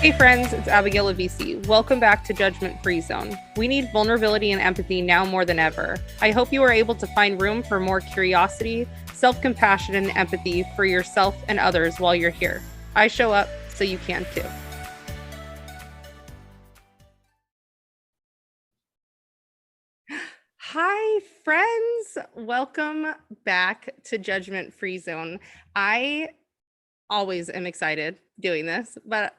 Hey friends, it's Abigail of VC. Welcome back to Judgment Free Zone. We need vulnerability and empathy now more than ever. I hope you are able to find room for more curiosity, self-compassion, and empathy for yourself and others while you're here. I show up so you can too. Hi friends, welcome back to Judgment Free Zone. I always am excited doing this, but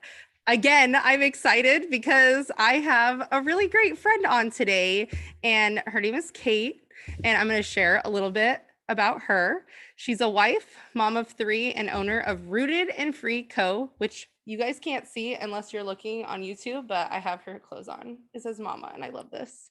again, I'm excited because I have a really great friend on today, and her name is Kate, and I'm going to share a little bit about her. She's a wife, mom of 3, and owner of Rooted and Free Co., which you guys can't see unless you're looking on YouTube, but I have her clothes on. It says mama, and I love this,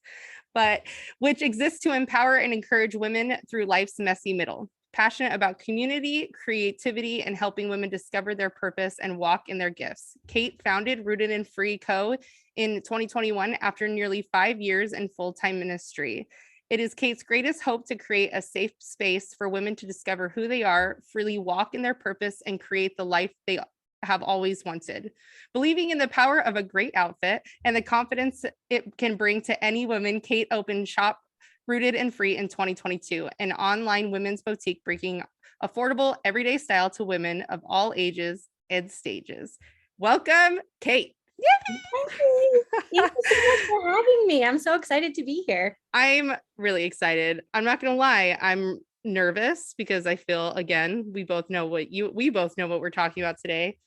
but which exists to empower and encourage women through life's messy middle. Passionate about community, creativity, and helping women discover their purpose and walk in their gifts. Kate founded Rooted and Free Co. in 2021 after nearly 5 years in full-time ministry. It is Kate's greatest hope to create a safe space for women to discover who they are, freely walk in their purpose, and create the life they have always wanted. Believing in the power of a great outfit and the confidence it can bring to any woman, Kate opened shop Rooted and Free in 2022, an online women's boutique bringing affordable everyday style to women of all ages and stages. Welcome, Kate. Yay! Thank you so much for having me. I'm so excited to be here. I'm really excited. I'm not gonna lie, I'm nervous because I feel, again, we both know what we're talking about today.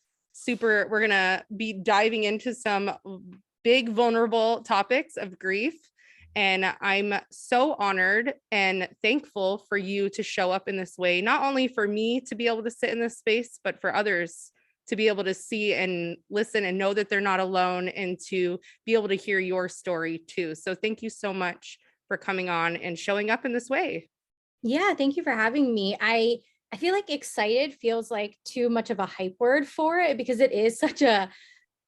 We're gonna be diving into some big vulnerable topics of grief. And I'm so honored and thankful for you to show up in this way, not only for me to be able to sit in this space, but for others to be able to see and listen and know that they're not alone and to be able to hear your story too. So thank you so much for coming on and showing up in this way. Yeah, thank you for having me. I feel like excited feels like too much of a hype word for it because it is such a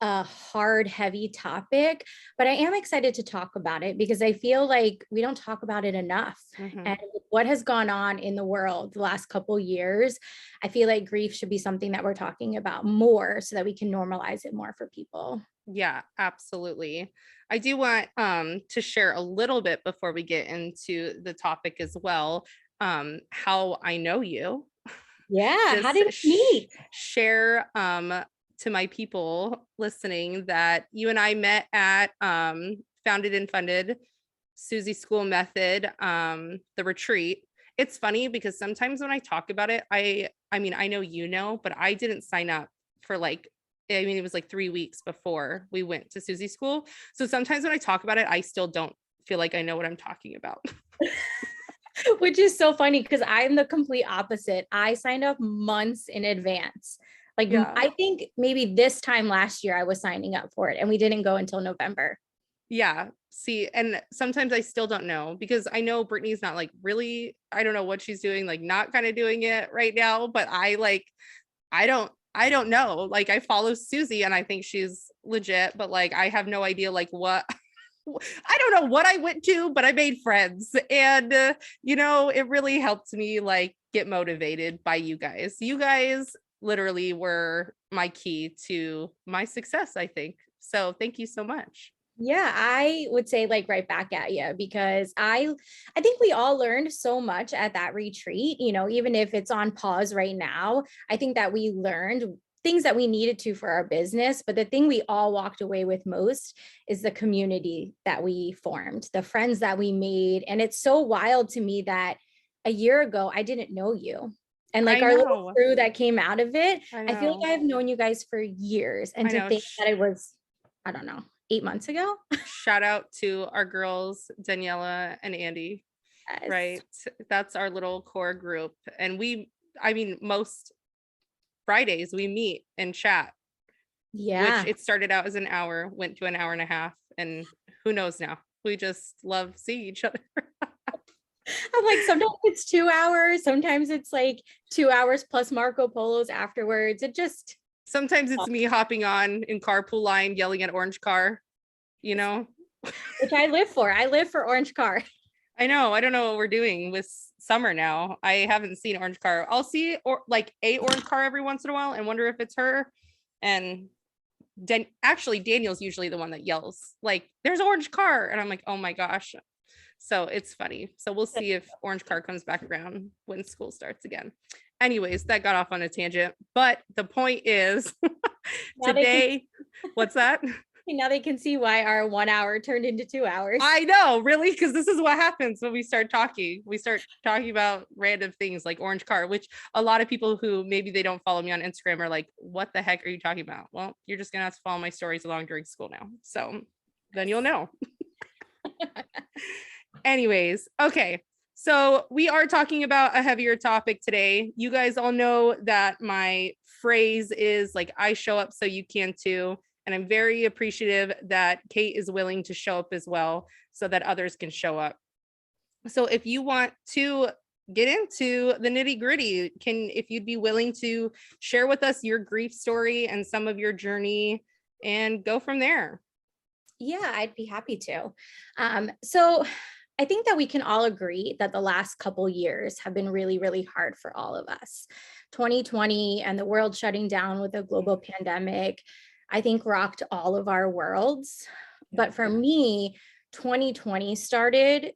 hard, heavy topic, but I am excited to talk about it because I feel like we don't talk about it enough. And what has gone on in the world the last couple years, I feel like grief should be something that we're talking about more so that we can normalize it more for people. Yeah, absolutely. I do want to share a little bit before we get into the topic as well, how I know you. Yeah, how Just did we meet? share to my people listening that you and I met at Founded and Funded Susie School Method, the retreat. It's funny because sometimes when I talk about it, I mean, I know you know, but I didn't sign up for it was like 3 weeks before we went to Susie School. So sometimes when I talk about it, I still don't feel like I know what I'm talking about. Which is so funny because I'm the complete opposite. I signed up months in advance. Like Yeah. I think maybe this time last year I was signing up for it and we didn't go until November. Yeah. See, and sometimes I still don't know because I know Brittany's not like really, I don't know what she's doing, like not kind of doing it right now, but I don't know. Like I follow Susie and I think she's legit, but like I have no idea like what I don't know what I went to, but I made friends and it really helped me like get motivated by you guys. You guys literally were my key to my success, I think. So thank you so much. Yeah, I would say like right back at you because I think we all learned so much at that retreat, even if it's on pause right now. I think that we learned things that we needed to for our business, but the thing we all walked away with most is the community that we formed, the friends that we made. And it's so wild to me that a year ago I didn't know you. And like I our little know. crew that came out of it, I I feel know. like I've known you guys for years. And I to know. think that it was, I don't know, 8 months ago. Shout out to our girls, Daniela and Andy, Yes. right? That's our little core group. And I mean, most Fridays we meet and chat, which Yeah. it started out as an hour, went to an hour and a half, and who knows now? We just love seeing each other. I'm like, sometimes it's 2 hours, sometimes it's like 2 hours plus Marco Polos afterwards. It just, Sometimes it's me hopping on in carpool line, yelling at orange car, you know? which I live for. I live for Orange Car. I know. I don't know what we're doing with summer now. I haven't seen orange car. I'll see or like a orange car every once in a while and wonder if it's her. And actually Daniel's usually the one that yells like, there's orange car. And I'm like, oh my gosh. So it's funny. So we'll see if orange car comes back around when school starts again. Anyways, that got off on a tangent, but the point is today, what's that? Now they can see why our 1 hour turned into 2 hours. I know, really, because this is what happens when we start talking. We start talking about random things like orange car, which a lot of people who maybe they don't follow me on Instagram are like, what the heck are you talking about? Well, you're just gonna have to follow my stories along during school now. So then you'll know. Anyways, okay. So we are talking about a heavier topic today. You guys all know that my phrase is like, I show up so you can too. And I'm very appreciative that Kate is willing to show up as well so that others can show up. So if you want to get into the nitty gritty, if you'd be willing to share with us your grief story and some of your journey and go from there. Yeah, I'd be happy to. So I think that we can all agree that the last couple years have been really, really hard for all of us. 2020 and the world shutting down with a global pandemic, I think rocked all of our worlds. But for me, 2020 started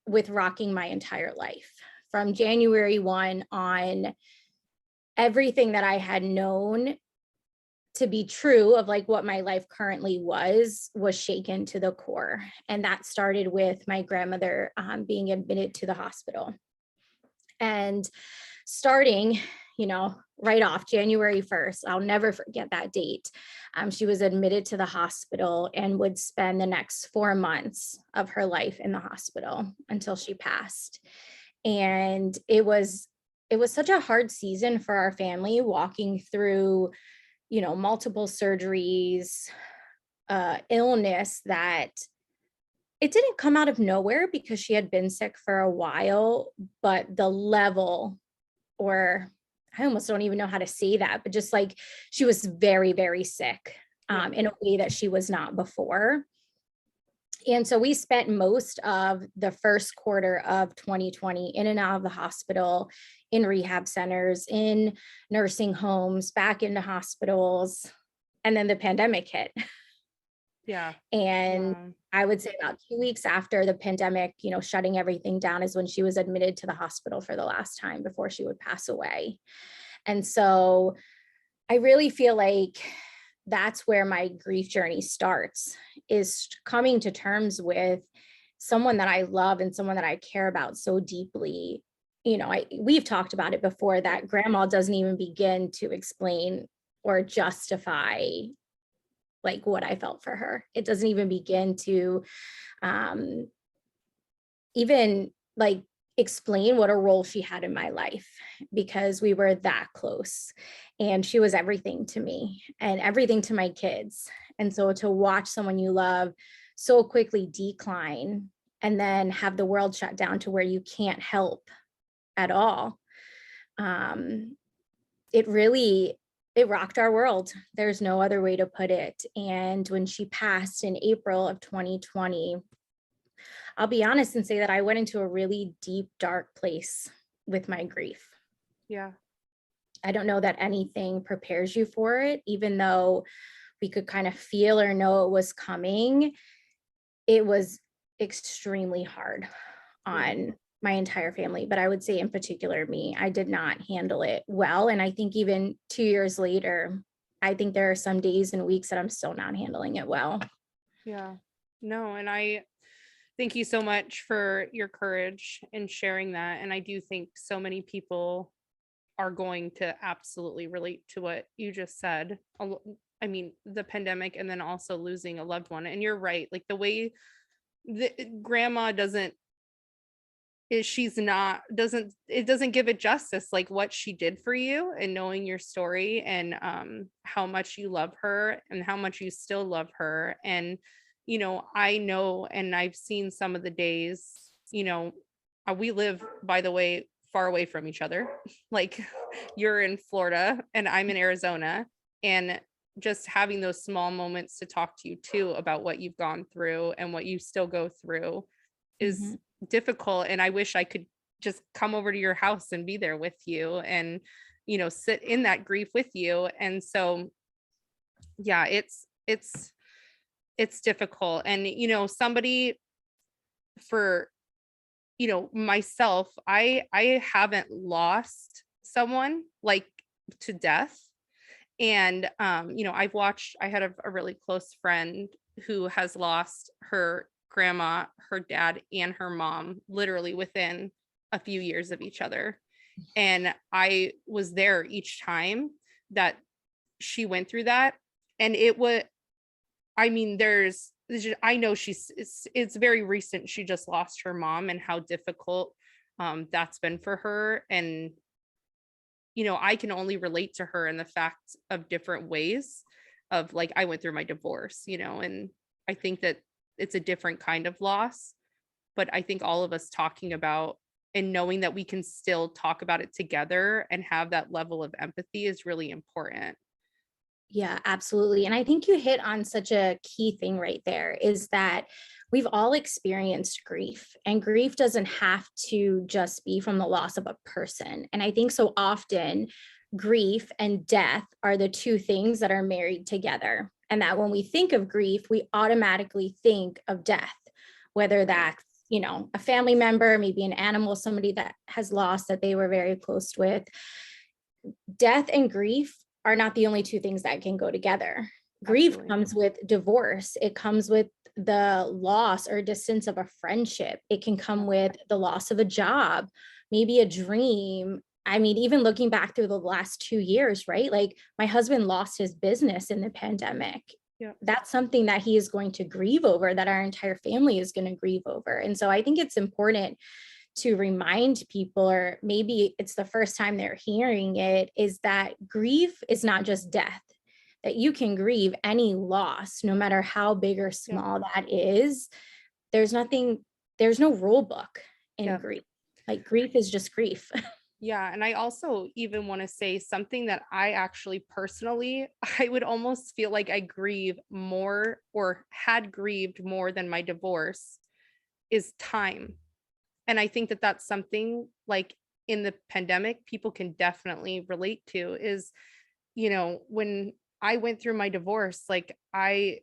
with rocking my entire life. From January 1 on, everything that I had known to be true of like what my life currently was shaken to the core. And that started with my grandmother being admitted to the hospital. And starting, right off January 1st, I'll never forget that date. She was admitted to the hospital and would spend the next 4 months of her life in the hospital until she passed. And it was such a hard season for our family, walking through multiple surgeries, illness that it didn't come out of nowhere because she had been sick for a while, but the level, or I almost don't even know how to say that, but just like she was very, very sick in a way that she was not before. And so we spent most of the first quarter of 2020 in and out of the hospital, in rehab centers, in nursing homes, back into hospitals. And then the pandemic hit. Yeah. And I would say about 2 weeks after the pandemic, shutting everything down, is when she was admitted to the hospital for the last time before she would pass away. And so I really feel like that's where my grief journey starts, is coming to terms with someone that I love and someone that I care about so deeply. We've talked about it before, that grandma doesn't even begin to explain or justify like what I felt for her. It doesn't even begin to even like explain what a role she had in my life, because we were that close and she was everything to me and everything to my kids. And so to watch someone you love so quickly decline and then have the world shut down to where you can't help at all, it rocked our world. There's no other way to put it. And when she passed in April of 2020, I'll be honest and say that I went into a really deep, dark place with my grief. Yeah. I don't know that anything prepares you for it, even though we could kind of feel or know it was coming. It was extremely hard on my entire family, but I would say in particular me. I did not handle it well. And I think even 2 years later, I think there are some days and weeks that I'm still not handling it well. Yeah. No, and I thank you so much for your courage in sharing that. And I do think so many people are going to absolutely relate to what you just said. I mean, the pandemic and then also losing a loved one. And you're right. Like the way grandma doesn't give it justice, like what she did for you and knowing your story and how much you love her and how much you still love her. And I know, and I've seen some of the days, we live, by the way, far away from each other. Like you're in Florida and I'm in Arizona, and just having those small moments to talk to you too about what you've gone through and what you still go through is difficult. And I wish I could just come over to your house and be there with you and sit in that grief with you. And so yeah, it's it's difficult. And somebody, for myself, I haven't lost someone like to death. And I had a really close friend who has lost her grandma, her dad, and her mom literally within a few years of each other. And I was there each time that she went through that. And it was, I mean, I know it's very recent. She just lost her mom, and how difficult that's been for her. And I can only relate to her in the fact of different ways of, like, I went through my divorce, and I think that it's a different kind of loss. But I think all of us talking about and knowing that we can still talk about it together and have that level of empathy is really important. Yeah, absolutely. And I think you hit on such a key thing right there, is that we've all experienced grief, and grief doesn't have to just be from the loss of a person. And I think so often grief and death are the two things that are married together. And that when we think of grief, we automatically think of death, whether Right. that's, a family member, maybe an animal, somebody that has lost that they were very close with. Death and grief are not the only two things that can go together. Grief Absolutely. comes with divorce. It comes with the loss or distance of a friendship. It can come with the loss of a job, maybe a dream. I mean, even looking back through the last 2 years, right? Like, my husband lost his business in the pandemic. Yeah. That's something that he is going to grieve over, that our entire family is going to grieve over. And so I think it's important to remind people, or maybe it's the first time they're hearing it, is that grief is not just death, that you can grieve any loss, no matter how big or Yeah. small that is. There's nothing, there's no rule book in Yeah. grief. Like, grief is just grief. Yeah. And I also even want to say something that I actually personally, I would almost feel like I grieve more, or had grieved more than my divorce, is time. And I think that that's something, like, in the pandemic, people can definitely relate to, is, when I went through my divorce, like, I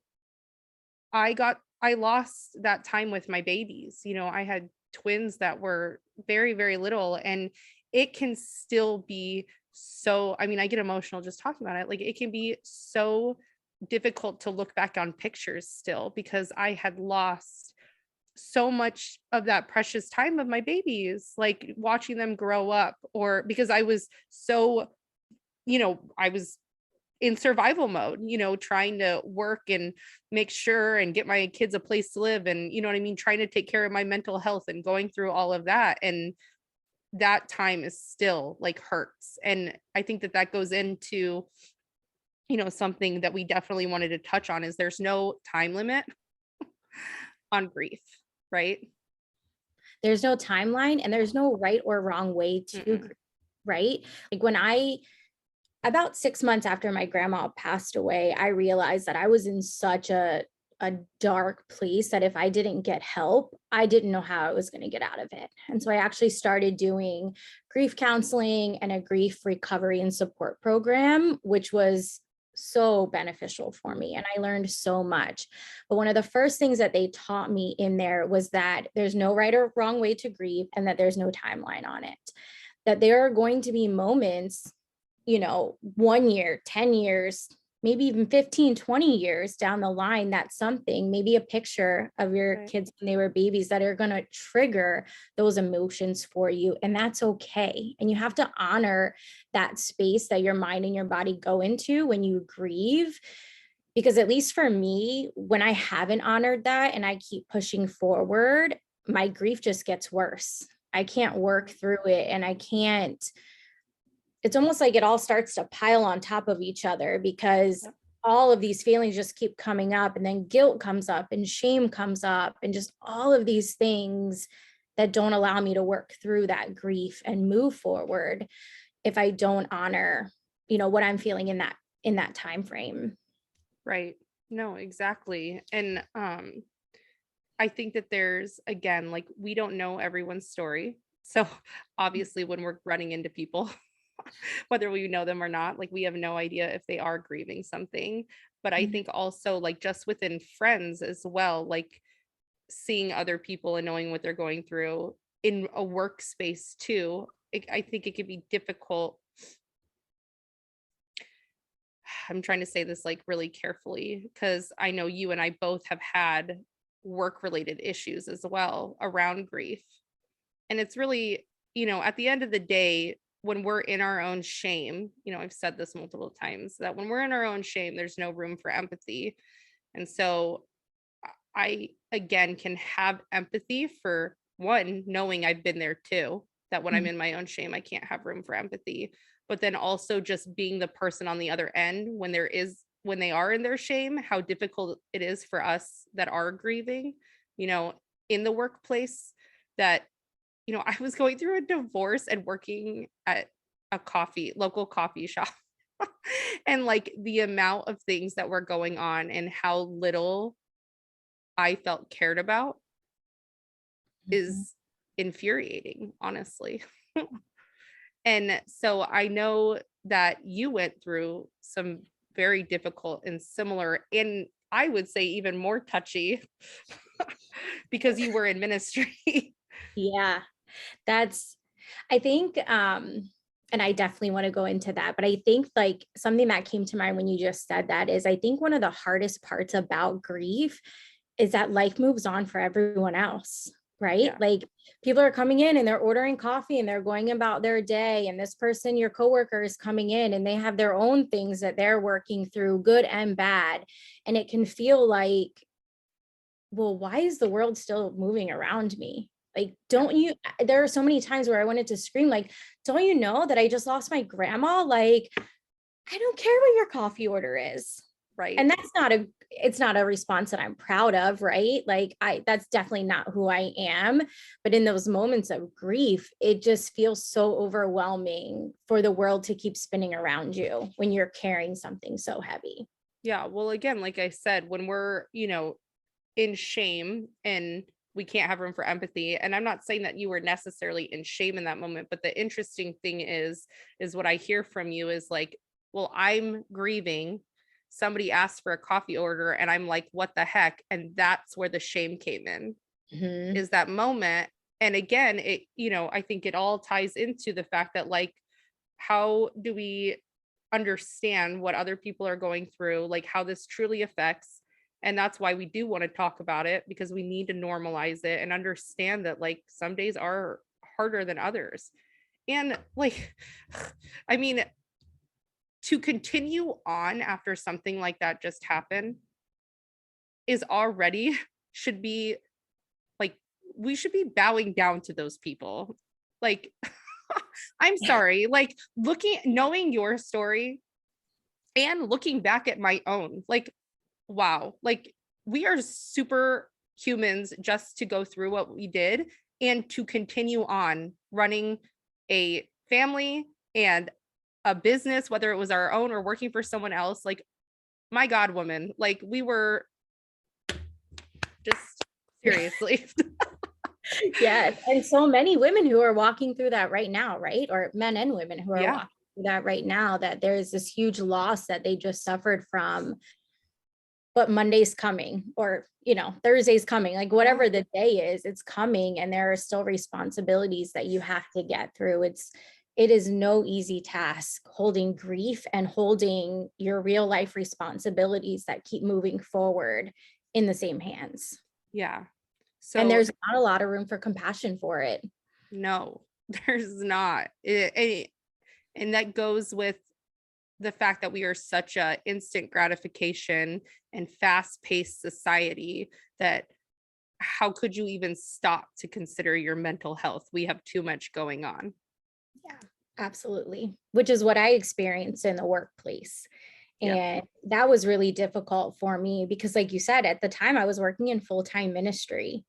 lost that time with my babies. I had twins that were very, very little, and it can still be so, I mean, I get emotional just talking about it. Like, it can be so difficult to look back on pictures still, because I had lost so much of that precious time of my babies, like watching them grow up, or because I was so, I was in survival mode, trying to work and make sure and get my kids a place to live, and what I mean, trying to take care of my mental health and going through all of that. And that time is still, like, hurts. And I think that that goes into, something that we definitely wanted to touch on, is there's no time limit on grief, right? There's no timeline, and there's no right or wrong way to Mm-mm. grieve, right? Like, about 6 months after my grandma passed away, I realized that I was in such a dark place that if I didn't get help, I didn't know how I was going to get out of it. And so I actually started doing grief counseling and a grief recovery and support program, which was so beneficial for me. And I learned so much. But one of the first things that they taught me in there was that there's no right or wrong way to grieve, and that there's no timeline on it. That there are going to be moments, 1 year, 10 years, maybe even 15, 20 years down the line, that something, maybe a picture of your Right. kids when they were babies, that are going to trigger those emotions for you. And that's okay. And you have to honor that space that your mind and your body go into when you grieve. Because at least for me, when I haven't honored that and I keep pushing forward, my grief just gets worse. I can't work through it, and I can't, it's almost like it all starts to pile on top of each other, because Yep. all of these feelings just keep coming up, and then guilt comes up and shame comes up, and just all of these things that don't allow me to work through that grief and move forward if I don't honor, what I'm feeling in that time frame. Right. No, exactly. And I think that there's, again, like, we don't know everyone's story. So obviously when we're running into people, whether we know them or not. Like we have no idea if they are grieving something. But I Mhm. think also like just within friends as well, like seeing other people and knowing what they're going through in a workspace too. I think it could be difficult. I'm trying to say this like really carefully because I know you and I both have had work related issues as well around grief. And it's really, at the end of the day, when we're in our own shame, I've said this multiple times that when we're in our own shame, there's no room for empathy. And so I, again, can have empathy for one, knowing I've been there too, that when I'm Mhm. in my own shame, I can't have room for empathy. But then also just being the person on the other end when they are in their shame, how difficult it is for us that are grieving, you know, in the workplace that, I was going through a divorce and working at a local coffee shop. And like the amount of things that were going on and how little I felt cared about Mhm. is infuriating, honestly. And so I know that you went through some very difficult and similar, and I would say even more touchy because you were in ministry. Yeah, that's I think and I definitely want to go into that, but I think like something that came to mind when you just said that is I think one of the hardest parts about grief is that life moves on for everyone else, right? Yeah, Like people are coming in and they're ordering coffee and they're going about their day, and this person, your coworker, is coming in and they have their own things that they're working through, good and bad, and it can feel like, well, why is the world still moving around me? Like, yeah, don't you? There are so many times where I wanted to scream, like, don't you know that I just lost my grandma? Like, I don't care what your coffee order is. right. And it's not a response that I'm proud of, right? Like, that's definitely not who I am. But in those moments of grief, it just feels so overwhelming for the world to keep spinning around you when you're carrying something so heavy. Yeah. Well, again, like I said, when we're, in shame and we can't have room for empathy, and I'm not saying that you were necessarily in shame in that moment, but the interesting thing is what I hear from you is like, well, I'm grieving, somebody asked for a coffee order and I'm like, what the heck? And that's where the shame came in, Mhm. is that moment. And again, I think it all ties into the fact that like, how do we understand what other people are going through, like how this truly affects. And that's why we do want to talk about it, because we need to normalize it and understand that like some days are harder than others. And like, I mean, to continue on after something like that just happened is already should be like, we should be bowing down to those people. Like, I'm sorry, like knowing your story and looking back at my own, like, wow, like we are super humans just to go through what we did and to continue on running a family and a business, whether it was our own or working for someone else. Like, my God, woman, like we were just seriously. Yes, and so many women who are walking through that right now, right? Or men and women who are Yeah. walking through that right now, that there's this huge loss that they just suffered from, but Monday's coming, or Thursday's coming, like Yeah. whatever the day is, it's coming, and there are still responsibilities that you have to get through. It is no easy task holding grief and holding your real life responsibilities that keep moving forward in the same hands. Yeah. And So there's not a lot of room for compassion for it. no, there's not. And that goes with the fact that we are such a instant gratification and fast-paced society that how could you even stop to consider your mental health? We have too much going on. Yeah, absolutely. Which is what I experienced in the workplace. Yep. And that was really difficult for me because, like you said, at the time I was working in full time ministry.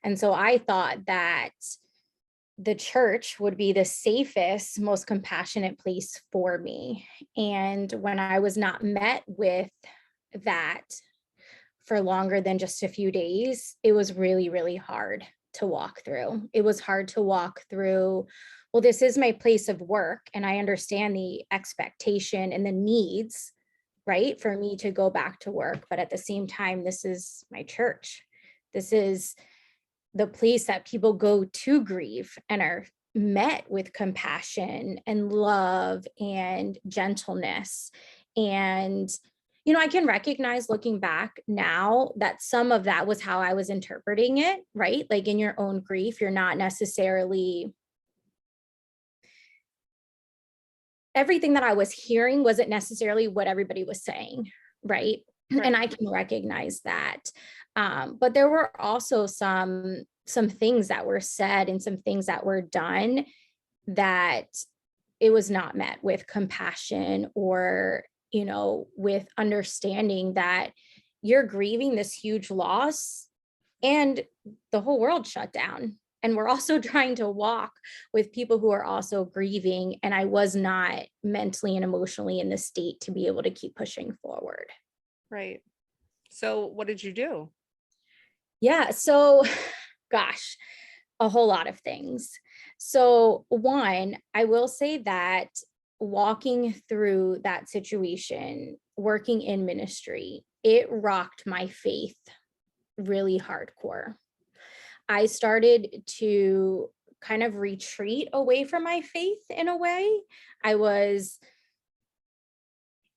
And so I thought that the church would be the safest, most compassionate place for me. And when I was not met with that for longer than just a few days, it was really, really hard to walk through. It was hard to walk through well, this is my place of work and I understand the expectation and the needs, right, for me to go back to work. But at the same time, this is my church. This is the place that people go to grieve and are met with compassion and love and gentleness. And, I can recognize looking back now that some of that was how I was interpreting it, right? Like in your own grief, you're not necessarily, everything that I was hearing wasn't necessarily what everybody was saying, right? Right. And I can recognize that. But there were also some things that were said and some things that were done that it was not met with compassion or, with understanding that you're grieving this huge loss and the whole world shut down. And we're also trying to walk with people who are also grieving. And I was not mentally and emotionally in the state to be able to keep pushing forward. Right. So what did you do? Yeah. So, gosh, a whole lot of things. So, one, I will say that walking through that situation, working in ministry, it rocked my faith really hardcore. I started to kind of retreat away from my faith in a way. I was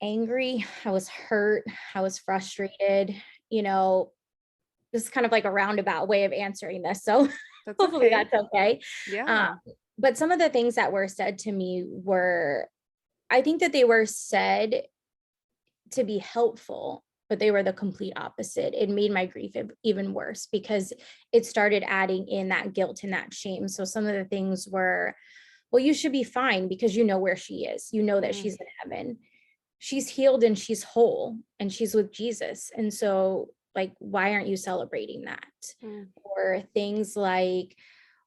angry, I was hurt, I was frustrated, this is kind of like a roundabout way of answering this. So That's hopefully okay. that's okay. Yeah. But some of the things that were said to me were, I think that they were said to be helpful, but they were the complete opposite. It made my grief even worse because it started adding in that guilt and that shame. So some of the things were, well, you should be fine because you know where she is. You know that she's in heaven. She's healed and she's whole and she's with Jesus. And so, like, why aren't you celebrating that? Mm. Or things like,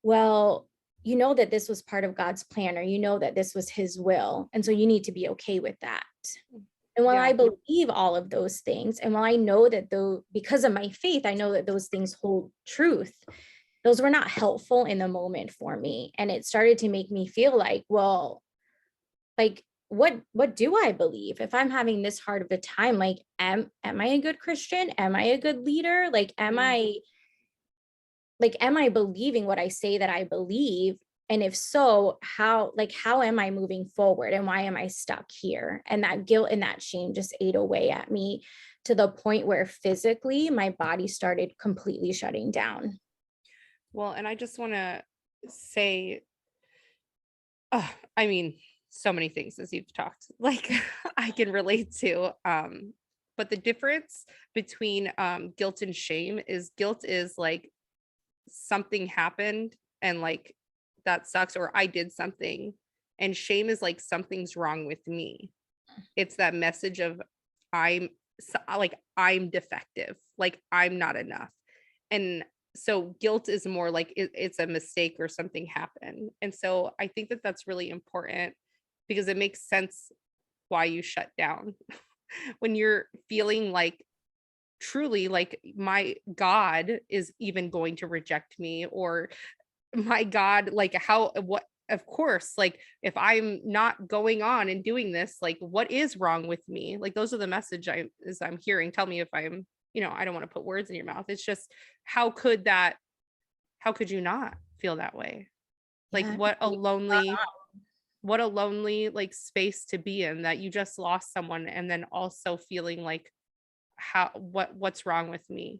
well, you know that this was part of God's plan, or you know that this was his will. And so you need to be okay with that. And while I Yeah. believe all of those things, and while I know that though, because of my faith, I know that those things hold truth, those were not helpful in the moment for me. And it started to make me feel like, well, like, what do I believe? If I'm having this hard of a time, like, am I a good Christian? Am I a good leader? Like, am I believing what I say that I believe? And if so, how am I moving forward and why am I stuck here? And that guilt and that shame just ate away at me to the point where physically my body started completely shutting down. Well, and I just want to say, I mean, so many things as you've talked, like I can relate to. But the difference between guilt and shame is guilt is like something happened and like that sucks, or I did something. And shame is like something's wrong with me. It's that message of I'm I'm defective, like I'm not enough. And so guilt is more like it's a mistake or something happened. And so I think that that's really important because it makes sense why you shut down when you're feeling like truly like my God is even going to reject me, or my God, like how, what, of course, like if I'm not going on and doing this, like what is wrong with me? Like those are the message I'm hearing. Tell me if I'm, I don't want to put words in your mouth. It's just how could you not feel that way? Like Yeah. what a lonely like space to be in, that you just lost someone and then also feeling like what's wrong with me?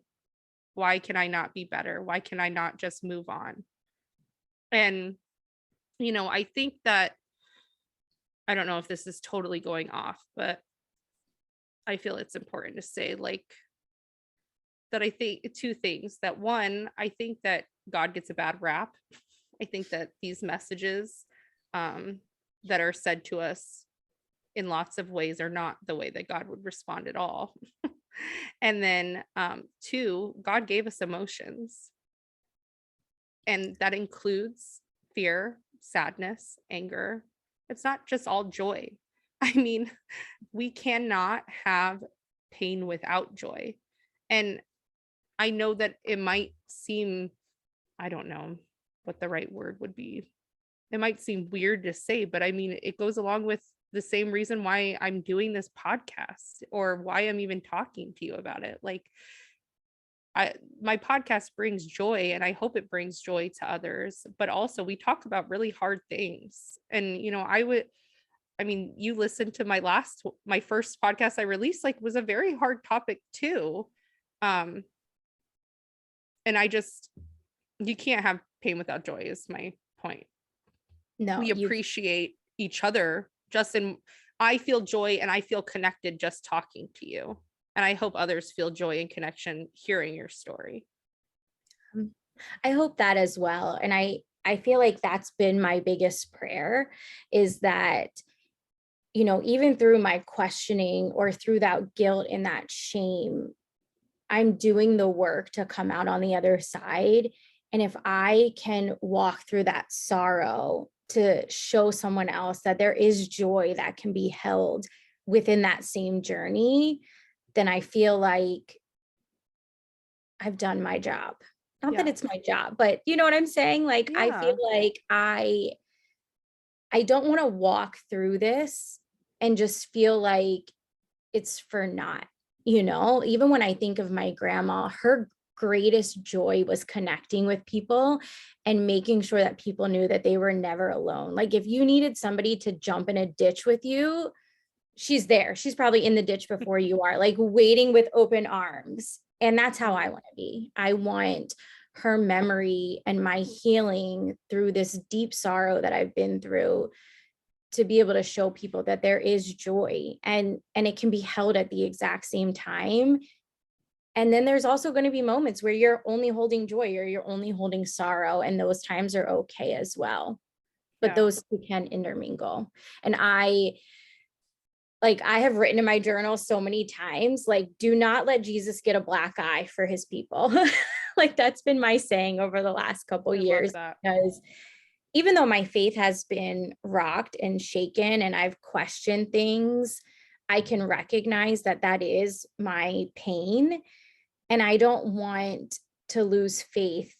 Why can I not be better? Why can I not just move on? And I think that, I don't know if this is totally going off, but I feel it's important to say like that. I think two things. That one, I think that God gets a bad rap. I think that these messages that are said to us in lots of ways are not the way that God would respond at all. And then two, God gave us emotions, and that includes fear, sadness, anger. It's not just all joy. I mean, we cannot have pain without joy. And I know that it might seem, I don't know what the right word would be. it might seem weird to say, but I mean, it goes along with the same reason why I'm doing this podcast or why I'm even talking to you about it. Like, my podcast brings joy and I hope it brings joy to others, but also we talk about really hard things. And I mean, you listened to my first podcast I released, like, was a very hard topic too. Um and you can't have pain without joy is my point. No, We appreciate each other. Justin, I feel joy and I feel connected just talking to you. And I hope others feel joy and connection hearing your story. I hope that as well. And I feel like that's been my biggest prayer, is that, even through my questioning or through that guilt and that shame, I'm doing the work to come out on the other side. And if I can walk through that sorrow to show someone else that there is joy that can be held within that same journey, then I feel like I've done my job. Not that Yeah. it's my job, but you know what I'm saying? Like, I feel Yeah. like I don't want to walk through this and just feel like it's for naught. Even when I think of my grandma, her greatest joy was connecting with people and making sure that people knew that they were never alone. Like, if you needed somebody to jump in a ditch with you, she's there. She's probably in the ditch before you are, like, waiting with open arms. And that's how I want to be. I want her memory and my healing through this deep sorrow that I've been through to be able to show people that there is joy, and it can be held at the exact same time. And then there's also going to be moments where you're only holding joy or you're only holding sorrow, and those times are okay as well. But Yeah. those two can intermingle. And I have written in my journal so many times, like, do not let Jesus get a black eye for his people. Like, that's been my saying over the last couple I love years, that. because even though my faith has been rocked and shaken and I've questioned things, I can recognize that that is my pain. And I don't want to lose faith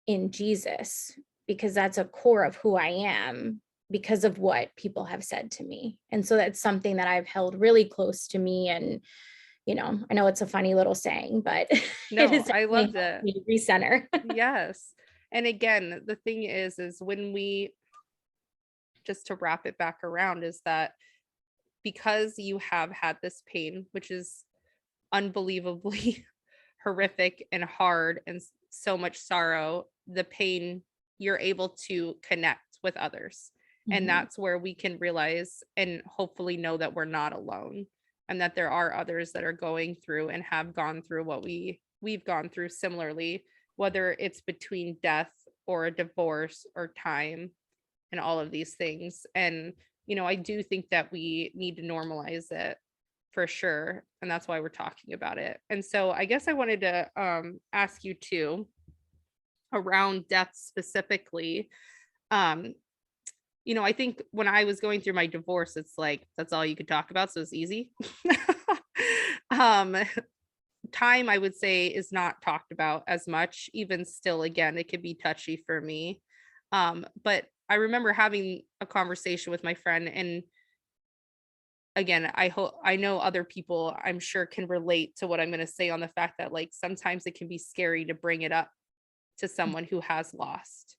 in Jesus, because that's a core of who I am, because of what people have said to me. And so that's something that I've held really close to me. And, I know it's a funny little saying, but it No, has I definitely loved helped it. me to recenter. Yes. And again, the thing is when we, just to wrap it back around, is that because you have had this pain, which is unbelievably horrific and hard and so much sorrow, the pain, you're able to connect with others. And Mhm. that's where we can realize and hopefully know that we're not alone, and that there are others that are going through and have gone through what we've gone through similarly, whether it's between death or a divorce or time and all of these things. And I do think that we need to normalize it for sure, and that's why we're talking about it. And so I guess I wanted to ask you too, around death specifically. um I think when I was going through my divorce, it's like that's all you could talk about, so it's easy. um Time, I would say, is not talked about as much. Even still, again, it could be touchy for me. But I remember having a conversation with my friend, and again, I know other people, I'm sure, can relate to what I'm going to say, on the fact that, like, sometimes it can be scary to bring it up to someone who has lost.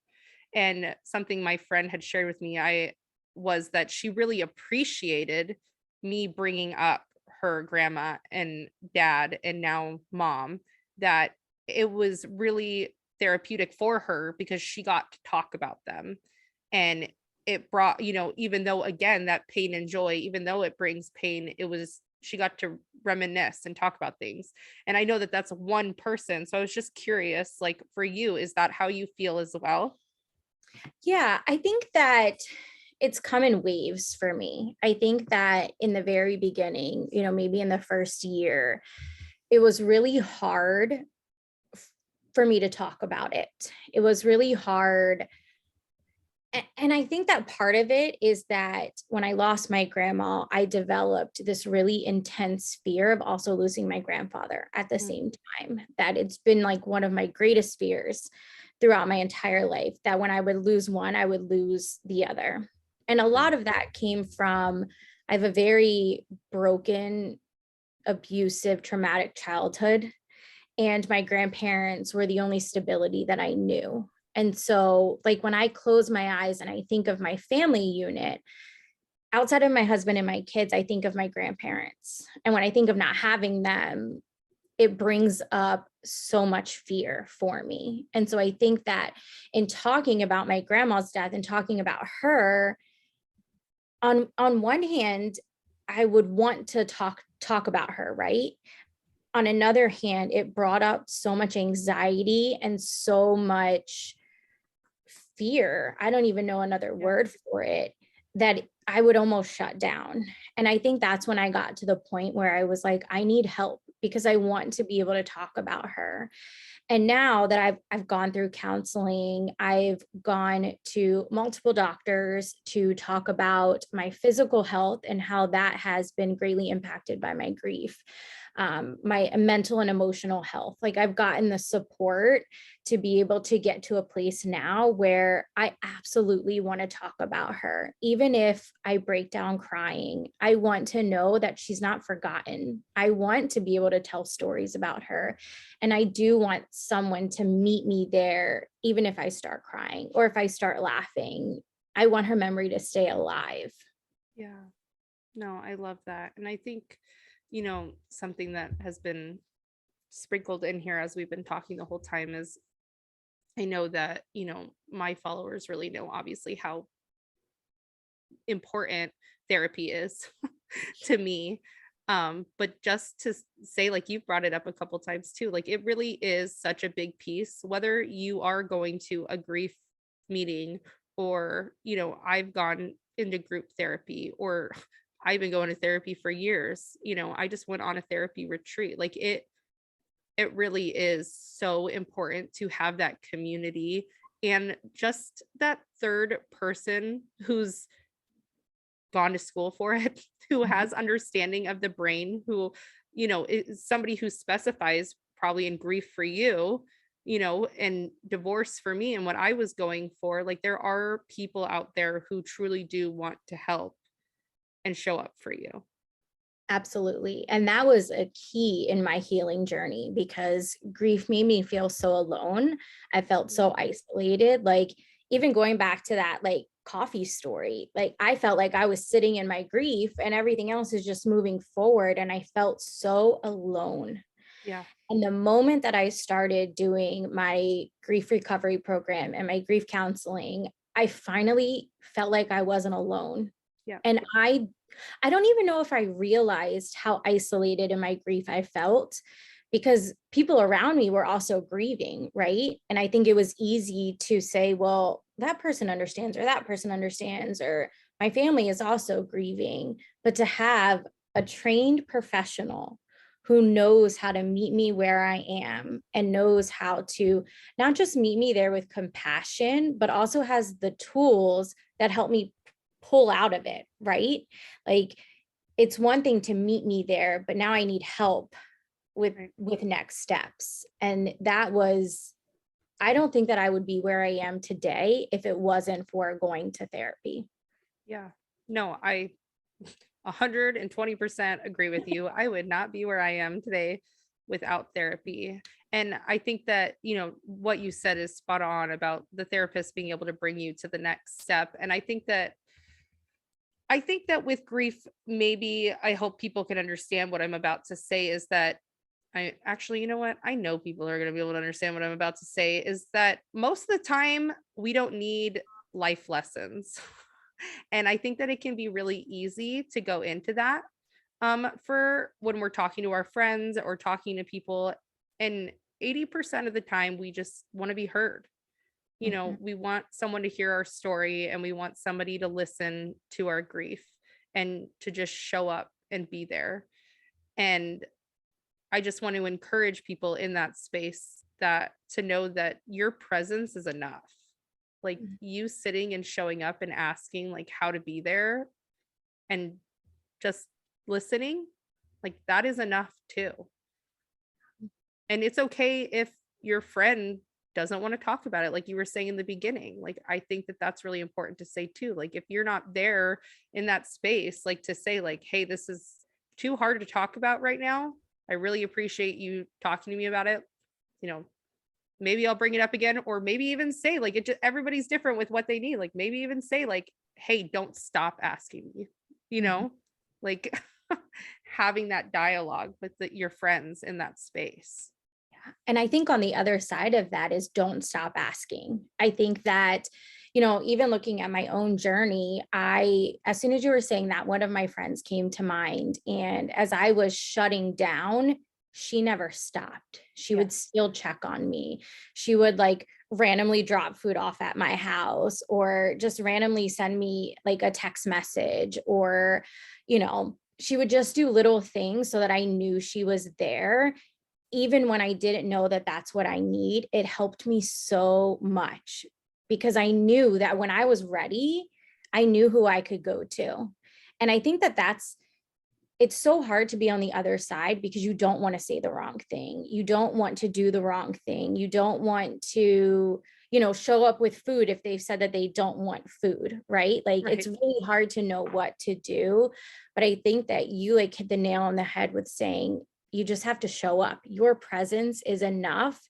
And something my friend had shared with me, I was that she really appreciated me bringing up her grandma and dad and now mom, that it was really therapeutic for her because she got to talk about them. And it brought, even though, again, that pain and joy, even though it brings pain, she got to reminisce and talk about things. And I know that that's one person, so I was just curious, like, for you, is that how you feel as well? Yeah, I think that it's come in waves for me. I think that in the very beginning, maybe in the first year, it was really hard for me to talk about it. It was really hard. And I think that part of it is that when I lost my grandma, I developed this really intense fear of also losing my grandfather at the Mm. same time. That it's been like one of my greatest fears, throughout my entire life, that when I would lose one, I would lose the other. And a lot of that came from, I have a very broken, abusive, traumatic childhood. And my grandparents were the only stability that I knew. And so, like, when I close my eyes and I think of my family unit, outside of my husband and my kids, I think of my grandparents. And when I think of not having them, it brings up so much fear for me. And so I think that in talking about my grandma's death and talking about her, on one hand, I would want to talk about her, right? On another hand, it brought up so much anxiety and so much fear. I don't even know another Yeah. word for it, that I would almost shut down. And I think that's when I got to the point where I was like, I need help because I want to be able to talk about her. And now that I've gone through counseling, I've gone to multiple doctors to talk about my physical health and how that has been greatly impacted by my grief, my mental and emotional health. Like, I've gotten the support to be able to get to a place now where I absolutely want to talk about her. Even if I break down crying, I want to know that she's not forgotten. I want to be able to tell stories about her. And I do want someone to meet me there, even if I start crying or if I start laughing. I want her memory to stay alive. Yeah. No, I love that. And I think, something that has been sprinkled in here as we've been talking the whole time is I know that, my followers really know obviously how important therapy is to me. But just to say, like you've brought it up a couple times too, like it really is such a big piece, whether you are going to a grief meeting or, I've gone into group therapy or I've been going to therapy for years. I just went on a therapy retreat. Like it really is so important to have that community and just that third person who's gone to school for it, who has understanding of the brain, who, is somebody who specifies probably in grief for you, and divorce for me and what I was going for. Like there are people out there who truly do want to help and show up for you. Absolutely. And that was a key in my healing journey because grief made me feel so alone. I felt so isolated. Like, even going back to that, like, coffee story, like, I felt like I was sitting in my grief and everything else is just moving forward. And I felt so alone. Yeah. And the moment that I started doing my grief recovery program and my grief counseling, I finally felt like I wasn't alone. Yeah. And I don't even know if I realized how isolated in my grief I felt, because people around me were also grieving, right? And I think it was easy to say, well, that person understands, or that person understands, or my family is also grieving. But to have a trained professional who knows how to meet me where I am and knows how to not just meet me there with compassion, but also has the tools that help me pull out of it, right? Like, it's one thing to meet me there, but now I need help with Right. next steps. And that was, I don't think that I would be where I am today if it wasn't for going to therapy. Yeah. No, I 120% agree with you. I would not be where I am today without therapy. And I think that, what you said is spot on about the therapist being able to bring you to the next step. And I think that with grief, maybe I hope people can understand what I'm about to say is that I actually, you know what? I know people are going to be able to understand what I'm about to say is that most of the time we don't need life lessons. And I think that it can be really easy to go into that for when we're talking to our friends or talking to people. And 80% of the time, we just want to be heard. Mhm. We want someone to hear our story and we want somebody to listen to our grief and to just show up and be there. And I just want to encourage people in that space that to know that your presence is enough. Like you sitting and showing up and asking like how to be there and just listening, like that is enough too. And it's okay if your friend doesn't want to talk about it, like you were saying in the beginning. Like, I think that that's really important to say too. Like, if you're not there in that space, like to say, like, hey, this is too hard to talk about right now. I really appreciate you talking to me about it. You know, maybe I'll bring it up again, or maybe even say, like, it just, everybody's different with what they need. Like, maybe even say, like, hey, don't stop asking me, you Mhm. know, like having that dialogue with your friends in that space. And I think on the other side of that is don't stop asking. I think that, you know, even looking at my own journey, as soon as you were saying that, one of my friends came to mind. And as I was shutting down, she never stopped. She Yeah. would still check on me. She would like randomly drop food off at my house or just randomly send me like a text message or, you know, she would just do little things so that I knew she was there even when I didn't know that that's what I need. It helped me so much because I knew that when I was ready, I knew who I could go to. And I think that it's so hard to be on the other side because you don't want to say the wrong thing. You don't want to do the wrong thing. You don't want to, you know, show up with food if they've said that they don't want food, right? Like it's Right. really hard to know what to do. But I think that you like hit the nail on the head with saying you just have to show up. Your presence is enough.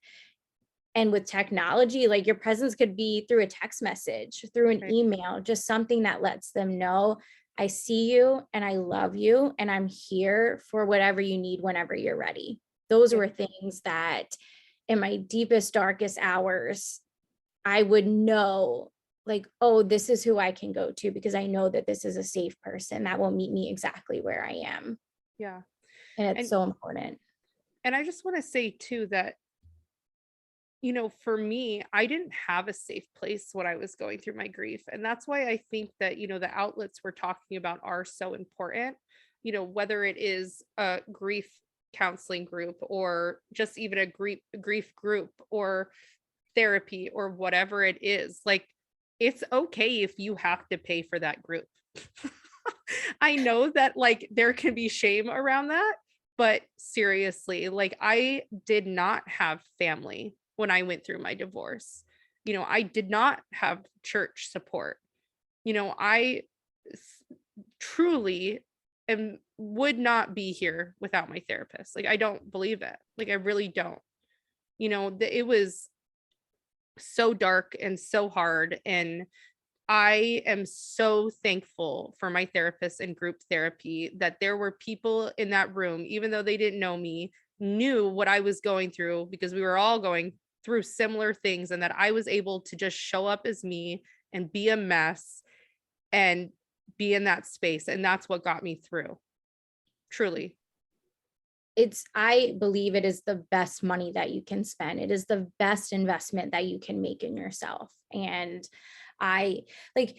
And with technology, like your presence could be through a text message, through an Right. email, just something that lets them know I see you and I love you and I'm here for whatever you need whenever you're ready. Those Yeah. were things that in my deepest, darkest hours, I would know like, oh, this is who I can go to because I know that this is a safe person that will meet me exactly where I am. Yeah. And it's And so important. I just want to say too that, you know, for me, I didn't have a safe place when I was going through my grief. And that's why I think that, you know, the outlets we're talking about are so important, you know, whether it is a grief counseling group or just even a grief group or therapy or whatever it is. Like, it's okay if you have to pay for that group. I know that like there can be shame around that, but seriously, like I did not have family when I went through my divorce. You know, I did not have church support. You know, s- truly would not be here without my therapist. Like I don't believe it. Like I really don't. You know, it was so dark and so hard, and I am so thankful for my therapist and group therapy that there were people in that room, even though they didn't know me, knew what I was going through because we were all going through similar things, and that I was able to just show up as me and be a mess and be in that space. And that's what got me through, truly. I believe it is the best money that you can spend. It is the best investment that you can make in yourself. And I like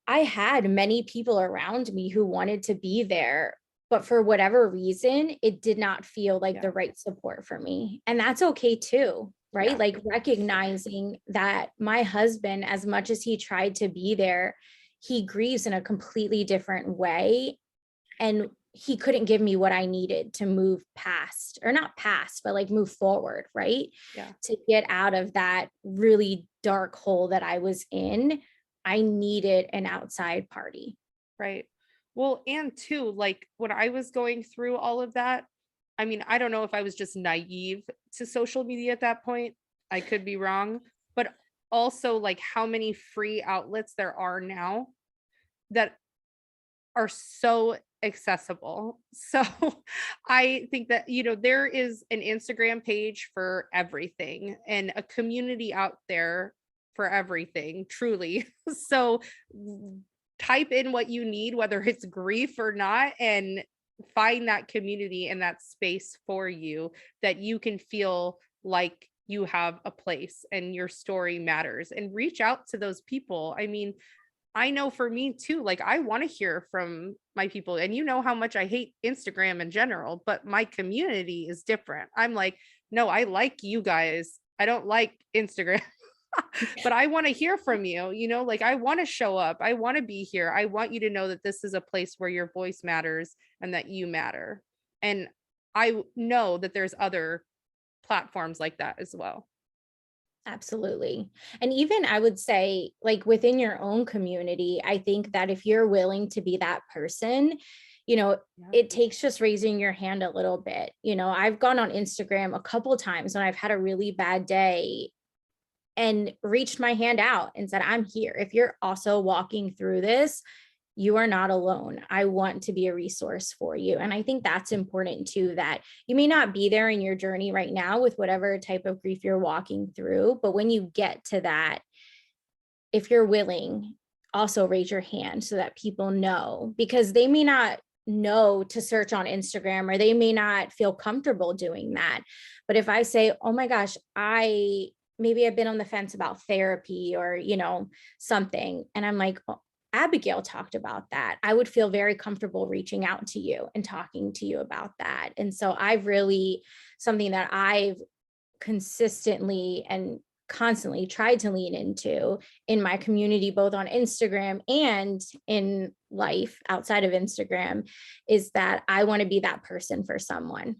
I had many people around me who wanted to be there, but for whatever reason, it did not feel like Yeah. the right support for me. And that's okay too, right? Yeah. Like recognizing that my husband, as much as he tried to be there, he grieves in a completely different way and he couldn't give me what I needed to move past, or not past, but like move forward, right? Yeah. To get out of that really dark hole that I was in, I needed an outside party. Right. Well, and too, like when I was going through all of that, I mean, I don't know if I was just naive to social media at that point. I could be wrong, but also like how many free outlets there are now that are so accessible. So I think that, you know, there is an Instagram page for everything and a community out there for everything, truly. So type in what you need, whether it's grief or not, and find that community and that space for you that you can feel like you have a place and your story matters, and reach out to those people. I mean, I know for me too, like I want to hear from my people. And you know how much I hate Instagram in general, but my community is different. I'm like, no, I like you guys. I don't like Instagram. But I want to hear from you, you know, like I want to show up. I want to be here. I want you to know that this is a place where your voice matters and that you matter. And I know that there's other platforms like that as well. Absolutely. And even I would say, like within your own community, I think that if you're willing to be that person, you know, Yeah. it takes just raising your hand a little bit. You know, I've gone on Instagram a couple of times when I've had a really bad day and reached my hand out and said, I'm here. If you're also walking through this, you are not alone. I want to be a resource for you. And I think that's important too, that you may not be there in your journey right now with whatever type of grief you're walking through, but when you get to that, if you're willing, also raise your hand so that people know, because they may not know to search on Instagram or they may not feel comfortable doing that. But if I say, oh my gosh, maybe I've been on the fence about therapy or, something, and I'm like, oh, Abigail talked about that, I would feel very comfortable reaching out to you and talking to you about that. And so something that I've consistently and constantly tried to lean into in my community, both on Instagram and in life outside of Instagram, is that I want to be that person for someone.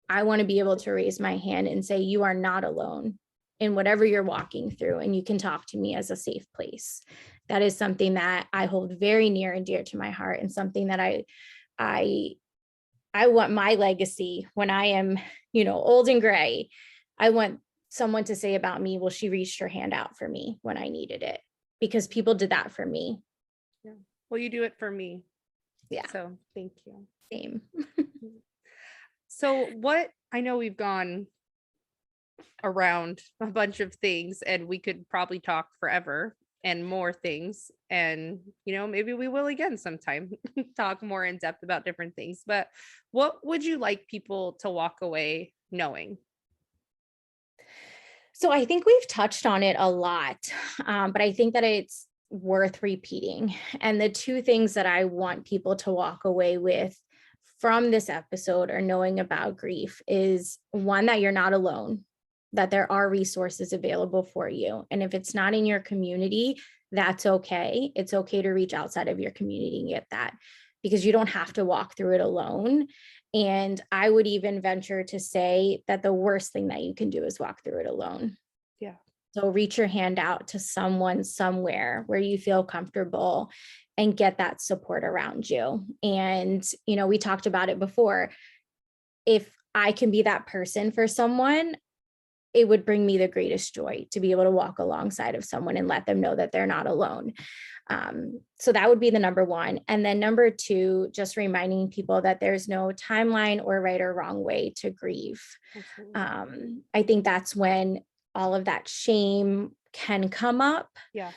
I want to be able to raise my hand and say, you are not alone in whatever you're walking through, and you can talk to me as a safe place. That is something that I hold very near and dear to my heart, and something that I want my legacy when I am, old and gray. I want someone to say about me, well, she reached her hand out for me when I needed it, because people did that for me. Yeah. Well, you do it for me. Yeah. So thank you. Same. So I know we've gone around a bunch of things and we could probably talk forever and more things. And, maybe we will again sometime talk more in depth about different things. But what would you like people to walk away knowing? So I think we've touched on it a lot, but I think that it's worth repeating. And the two things that I want people to walk away with from this episode or knowing about grief is, one, that you're not alone, that there are resources available for you. And if it's not in your community, that's okay. It's okay to reach outside of your community and get that, because you don't have to walk through it alone. And I would even venture to say that the worst thing that you can do is walk through it alone. Yeah. So reach your hand out to someone somewhere where you feel comfortable and get that support around you. And, we talked about it before. If I can be that person for someone, it would bring me the greatest joy to be able to walk alongside of someone and let them know that they're not alone. So that would be the number one. And then number two, just reminding people that there's no timeline or right or wrong way to grieve. I think that's when all of that shame can come up. Yeah.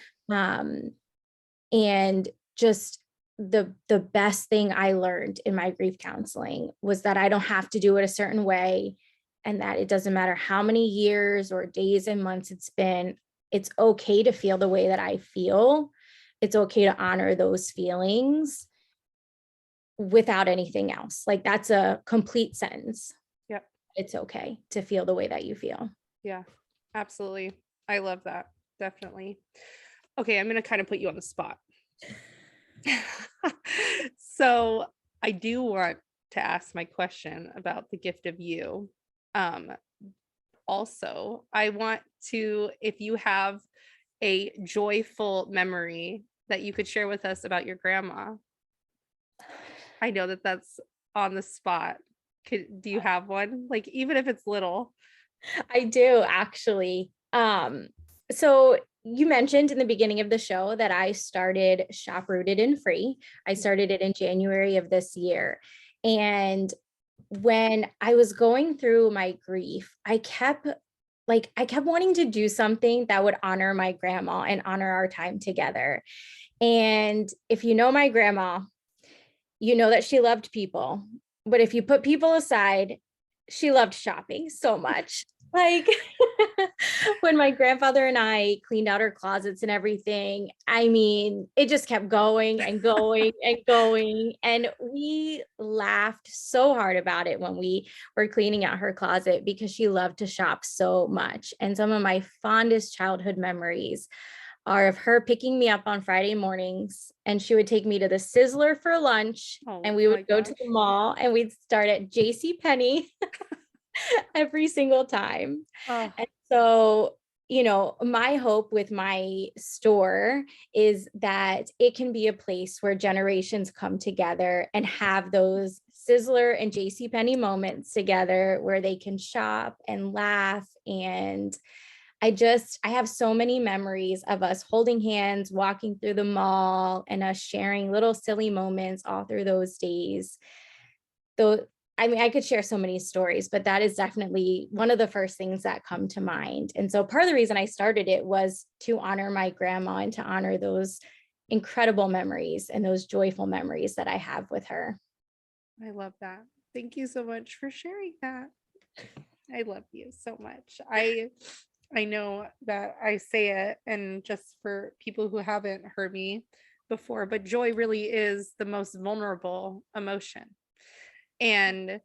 And just the best thing I learned in my grief counseling was that I don't have to do it a certain way, and that it doesn't matter how many years or days and months it's been. It's okay to feel the way that I feel. It's okay to honor those feelings without anything else. Like, that's a complete sentence. Yep. It's okay to feel the way that you feel. Yeah, absolutely. I love that. Definitely. Okay, I'm going to kind of put you on the spot. So I do want to ask my question about the gift of you. Also, I want to, if you have a joyful memory that you could share with us about your grandma. I know that that's on the spot. Do you have one? Like, even if it's little. I do, actually. So you mentioned in the beginning of the show that I started Shop Rooted and Free. I started it in January of this year. And when I was going through my grief, I kept wanting to do something that would honor my grandma and honor our time together. And if you know my grandma, you know that she loved people. But if you put people aside, she loved shopping so much. Like, when my grandfather and I cleaned out her closets and everything, I mean, it just kept going and going and going. And we laughed so hard about it when we were cleaning out her closet, because she loved to shop so much. And some of my fondest childhood memories are of her picking me up on Friday mornings, and she would take me to the Sizzler for lunch, and we would go to the mall, and we'd start at J.C. Penney every single time. And so my hope with my store is that it can be a place where generations come together and have those Sizzler and JCPenney moments together where they can shop and laugh. And I have so many memories of us holding hands, walking through the mall, and us sharing little silly moments all through those days. Though, I mean, I could share so many stories, but that is definitely one of the first things that come to mind. And so part of the reason I started it was to honor my grandma and to honor those incredible memories and those joyful memories that I have with her. I love that. Thank you so much for sharing that. I love you so much. I know that I say it, and just for people who haven't heard me before, but joy really is the most vulnerable emotion. And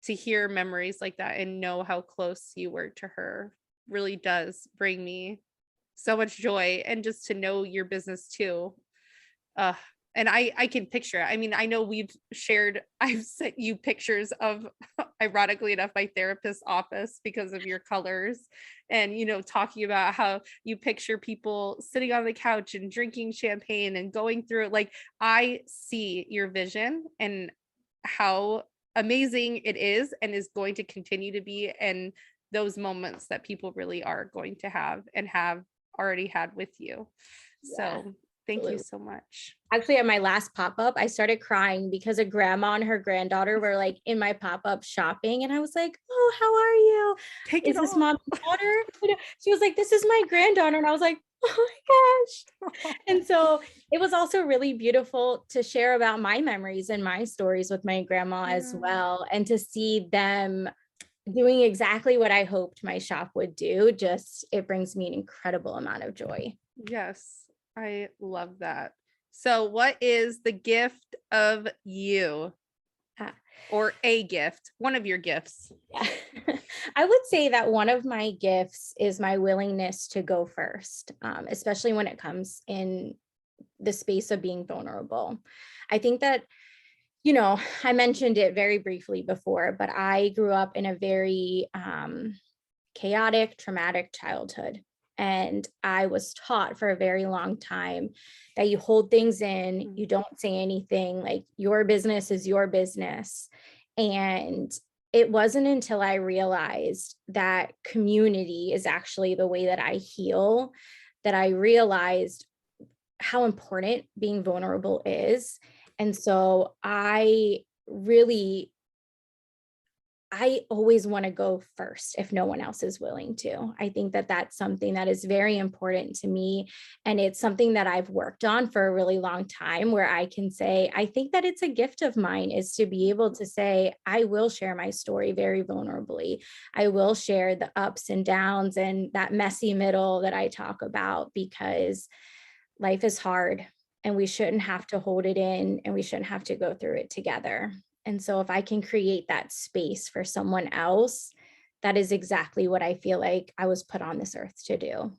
to hear memories like that and know how close you were to her really does bring me so much joy. And just to know your business too. Uh, and I can picture it. I mean, I know I've sent you pictures of, ironically enough, my therapist's office because of your colors, and, talking about how you picture people sitting on the couch and drinking champagne and going through it. Like, I see your vision and how amazing it is and is going to continue to be, and those moments that people really are going to have and have already had with you. Yeah, So thank you absolutely. so much. Actually, at my last pop-up, I started crying because a grandma and her granddaughter were like in my pop-up shopping. And I was like, oh, how are you? Take it Is this off. mom's daughter? She was like, this is my granddaughter. And I was like, oh my gosh. And so it was also really beautiful to share about my memories and my stories with my grandma as Yeah. well. And to see them doing exactly what I hoped my shop would do, it brings me an incredible amount of joy. Yes, I love that. So what is the gift of you, Ah, or a gift, one of your gifts? yeah. I would say that one of my gifts is my willingness to go first, especially when it comes in the space of being vulnerable. I think that, I mentioned it very briefly before, but I grew up in a very chaotic, traumatic childhood. And I was taught for a very long time that you hold things in, you don't say anything, like your business is your business. And it wasn't until I realized that community is actually the way that I heal that I realized how important being vulnerable is. And so I always want to go first if no one else is willing to. I think that that's something that is very important to me. And it's something that I've worked on for a really long time, where I can say, I think that it's a gift of mine, is to be able to say, I will share my story very vulnerably. I will share the ups and downs and that messy middle that I talk about, because life is hard and we shouldn't have to hold it in, and we shouldn't have to go through it together. And so if I can create that space for someone else, that is exactly what I feel like I was put on this earth to do.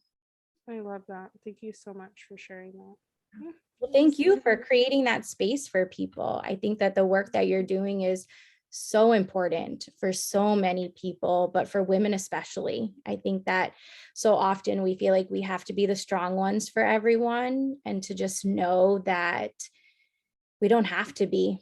I love that. Thank you so much for sharing that. Well, thank you for creating that space for people. I think that the work that you're doing is so important for so many people, but for women especially. I think that so often we feel like we have to be the strong ones for everyone, and to just know that we don't have to be,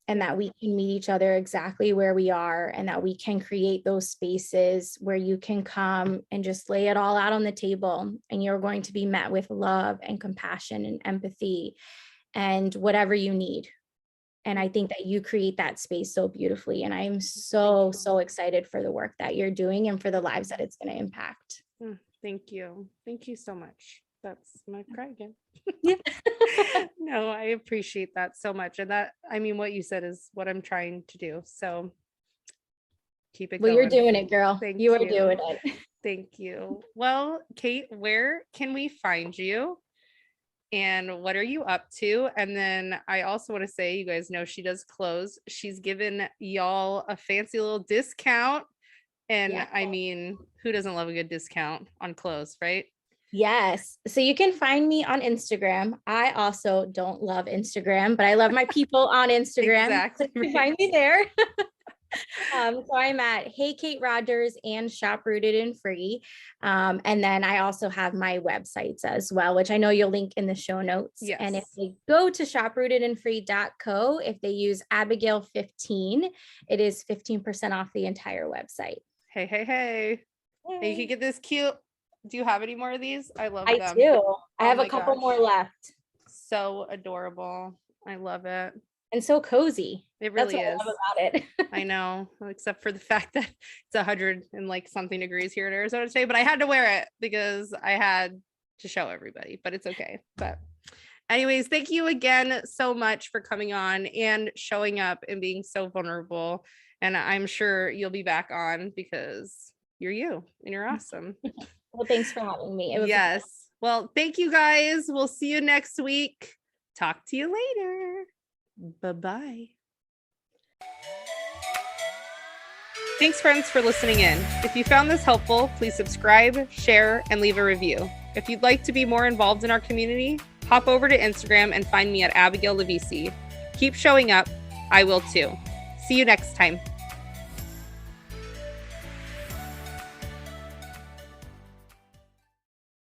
and that we can meet each other exactly where we are, and that we can create those spaces where you can come and just lay it all out on the table, and you're going to be met with love and compassion and empathy and whatever you need. And I think that you create that space so beautifully. And I am so, so excited for the work that you're doing and for the lives that it's going to impact. Thank you. Thank you so much. That's my cry again. Yeah. No, I appreciate that so much. And that, I mean, what you said is what I'm trying to do. So keep it Well, going. you're doing it, girl. Thank You are you. doing it. Thank you. Well, Kate, where can we find you? And what are you up to? And then I also want to say, you guys know she does clothes. She's given y'all a fancy little discount. And Yeah. I mean, who doesn't love a good discount on clothes, right? Yes. So you can find me on Instagram. I also don't love Instagram, but I love my people on Instagram. Exactly. You can find me there. So I'm at Hey Kate Rogers and Shop Rooted and Free. And then I also have my websites as well, which I know you'll link in the show notes. Yes. And if they go to shoprootedandfree.co, if they use Abigail 15, it is 15% off the entire website. Hey. And you can get this cute. Do you have any more of these? I love I them. do. I Oh have my a couple gosh. more left. So adorable. I love it. And so cozy. It That's really what is. I love about it. I know, except for the fact that it's 100 and like something degrees here in Arizona today, but I had to wear it because I had to show everybody, but it's okay. But anyways, thank you again so much for coming on and showing up and being so vulnerable. And I'm sure you'll be back on because you're you and you're awesome. Well, thanks for having me. It was Yes. Well, thank you guys. We'll see you next week. Talk to you later. Bye-bye. Thanks, friends, for listening in. If you found this helpful, please subscribe, share, and leave a review. If you'd like to be more involved in our community, hop over to Instagram and find me at Abigail Levisi. Keep showing up. I will too. See you next time.